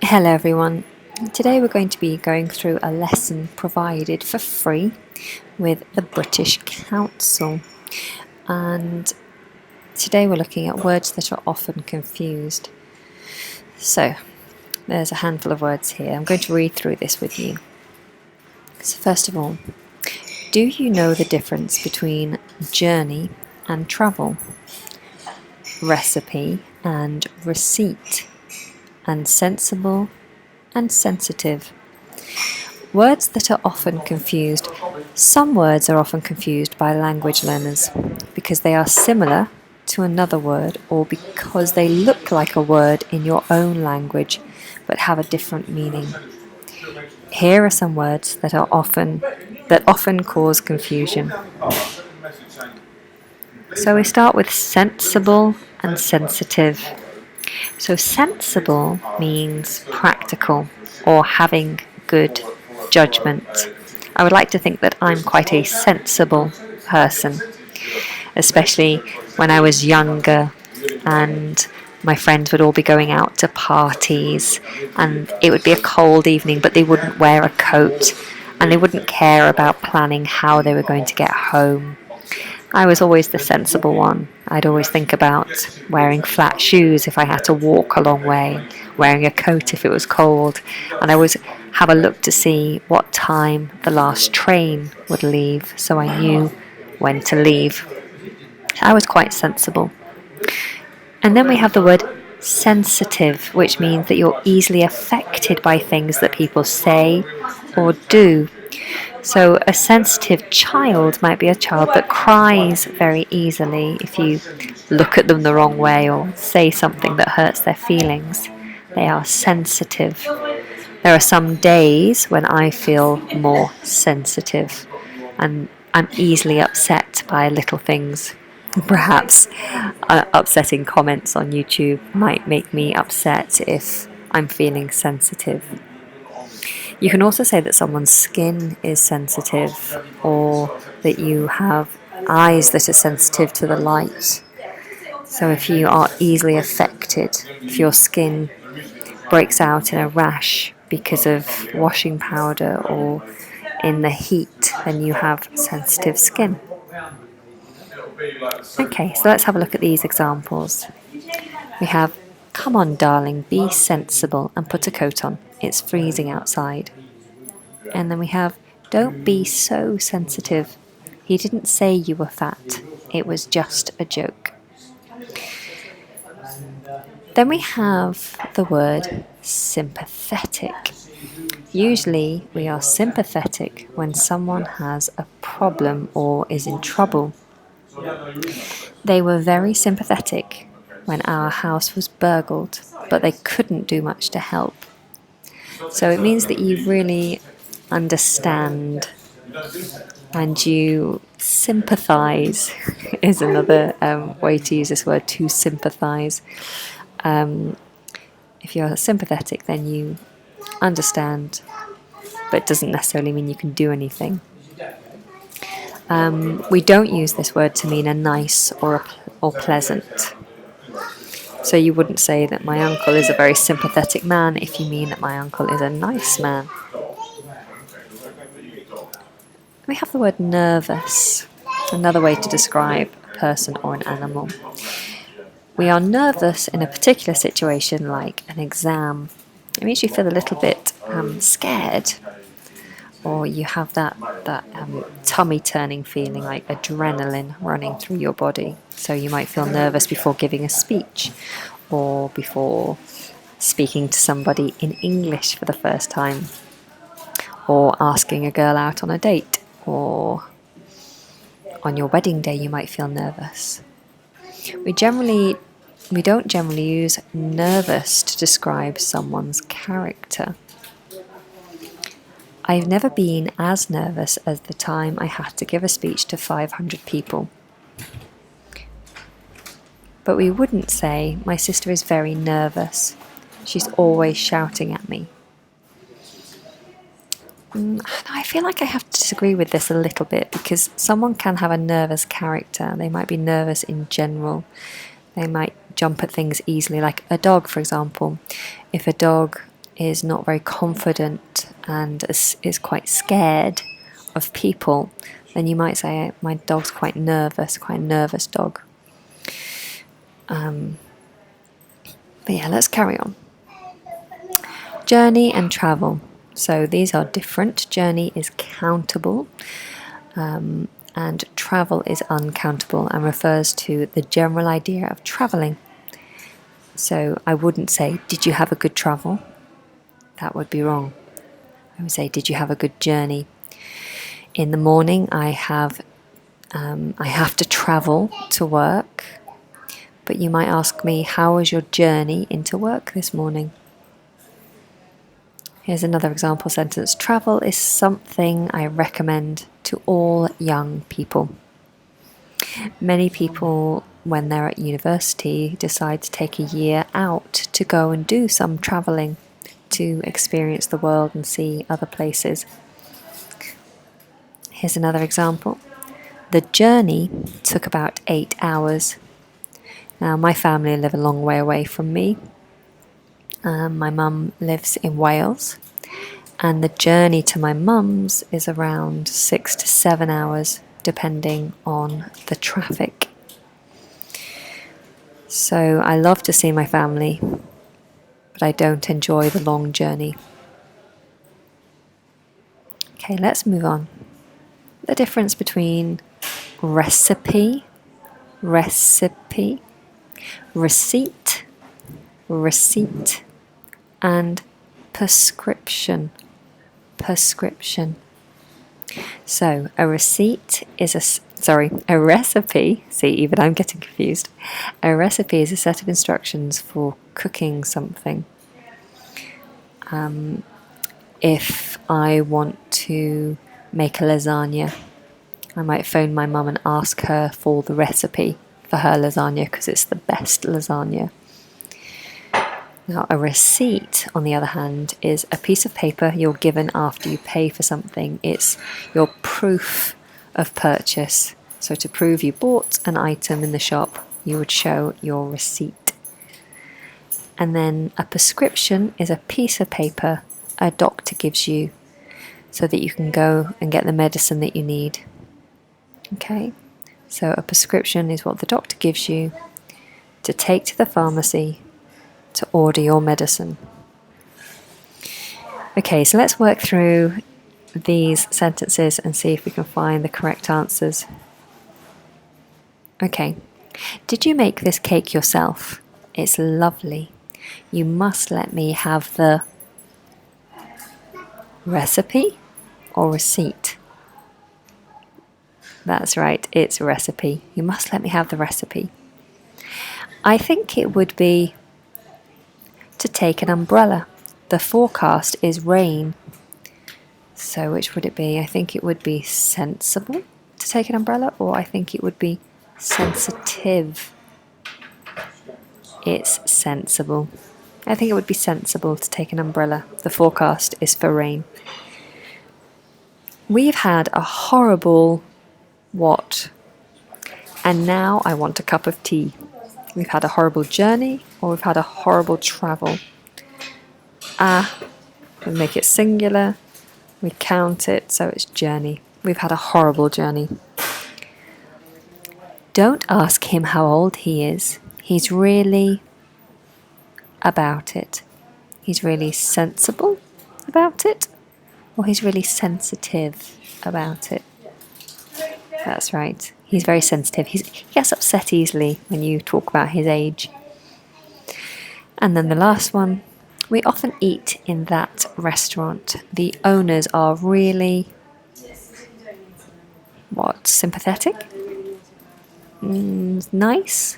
Hello everyone. Today we're going to be going through a lesson provided for free with the British Council, and today we're looking at words that are often confused. So there's a handful of words here. I'm going to read through this with you. So first of all, do you know the difference between journey and travel? Recipe and receipt, and sensible and sensitive. Words that are often confused. Some words are often confused by language learners because they are similar to another word or because they look like a word in your own language but have a different meaning. Here are some words that often cause confusion. So we start with sensible and sensitive. So sensible means practical or having good judgment. I would like to think that I'm quite a sensible person, especially when I was younger and my friends would all be going out to parties and it would be a cold evening, but they wouldn't wear a coat and they wouldn't care about planning how they were going to get home. I was always the sensible one. I'd always think about wearing flat shoes if I had to walk a long way, wearing a coat if it was cold, and I always have a look to see what time the last train would leave so I knew when to leave. I was quite sensible. And then we have the word sensitive, which means that you're easily affected by things that people say or do. So a sensitive child might be a child that cries very easily if you look at them the wrong way or say something that hurts their feelings. They are sensitive. There are some days when I feel more sensitive and I'm easily upset by little things. Perhaps upsetting comments on YouTube might make me upset if I'm feeling sensitive. You can also say that someone's skin is sensitive or that you have eyes that are sensitive to the light. So if you are easily affected, if your skin breaks out in a rash because of washing powder or in the heat, then you have sensitive skin. Okay, so let's have a look at these examples. We have, come on darling, be sensible and put a coat on. It's freezing outside. And then we have, don't be so sensitive. He didn't say you were fat. It was just a joke. Then we have the word sympathetic. Usually we are sympathetic when someone has a problem or is in trouble. They were very sympathetic when our house was burgled, but they couldn't do much to help. So it means that you really understand and you sympathize is another way to use this word, to sympathize. If you're sympathetic, then you understand, but it doesn't necessarily mean you can do anything. We don't use this word to mean a nice or pleasant. So you wouldn't say that my uncle is a very sympathetic man if you mean that my uncle is a nice man. We have the word nervous, another way to describe a person or an animal. We are nervous in a particular situation like an exam. It means you feel a little bit scared, or you have that tummy turning feeling like adrenaline running through your body. So you might feel nervous before giving a speech or before speaking to somebody in English for the first time, or asking a girl out on a date, or on your wedding day you might feel nervous. We don't generally use nervous to describe someone's character. I've never been as nervous as the time I had to give a speech to 500 people. But we wouldn't say, my sister is very nervous. She's always shouting at me. I feel like I have to disagree with this a little bit because someone can have a nervous character. They might be nervous in general. They might jump at things easily, like a dog, for example. If a dog is not very confident and is quite scared of people, then you might say, my dog's quite a nervous dog. But yeah, let's carry on. Journey and travel. So these are different. Journey is countable, and travel is uncountable and refers to the general idea of travelling. So I wouldn't say, did you have a good travel? That would be wrong. I would say, did you have a good journey? In the morning, I have to travel to work. But you might ask me, how was your journey into work this morning? Here's another example sentence. Travel is something I recommend to all young people. Many people, when they're at university, decide to take a year out to go and do some travelling, to experience the world and see other places. Here's another example. The journey took about 8 hours. Now, my family live a long way away from me. My mum lives in Wales, and the journey to my mum's is around 6 to 7 hours, depending on the traffic. So I love to see my family, but I don't enjoy the long journey. Okay, let's move on. The difference between recipe, receipt, and prescription. So a recipe, see, even I'm getting confused. A recipe is a set of instructions for cooking something. If I want to make a lasagna, I might phone my mum and ask her for the recipe for her lasagna because it's the best lasagna. Now, a receipt, on the other hand, is a piece of paper you're given after you pay for something. It's your proof of purchase. So to prove you bought an item in the shop, you would show your receipt. And then a prescription is a piece of paper a doctor gives you so that you can go and get the medicine that you need. Okay, so a prescription is what the doctor gives you to take to the pharmacy to order your medicine. Okay, so let's work through these sentences and see if we can find the correct answers. Okay, did you make this cake yourself? It's lovely. You must let me have the recipe or receipt? That's right, it's recipe. You must let me have the recipe. I think it would be to take an umbrella. The forecast is rain. So which would it be? I think it would be sensible to take an umbrella, or I think it would be sensitive. It's sensible. I think it would be sensible to take an umbrella. The forecast is for rain. We've had a horrible what? And now I want a cup of tea. We've had a horrible journey, or we've had a horrible travel. We make it singular. We count it, so it's journey. We've had a horrible journey. Don't ask him how old he is. He's really about it. He's really sensible about it, or he's really sensitive about it. That's right. He's very sensitive. He gets upset easily when you talk about his age. And then the last one. We often eat in that restaurant. The owners are really, sympathetic? Nice?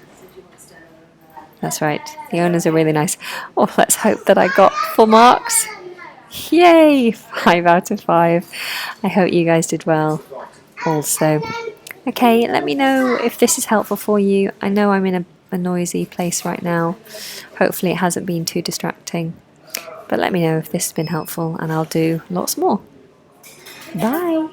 That's right. The owners are really nice. Oh, let's hope that I got full marks. Yay! 5 out of 5. I hope you guys did well also. Okay, let me know if this is helpful for you. I know I'm in a noisy place right now. Hopefully it hasn't been too distracting. But let me know if this has been helpful and I'll do lots more. Bye!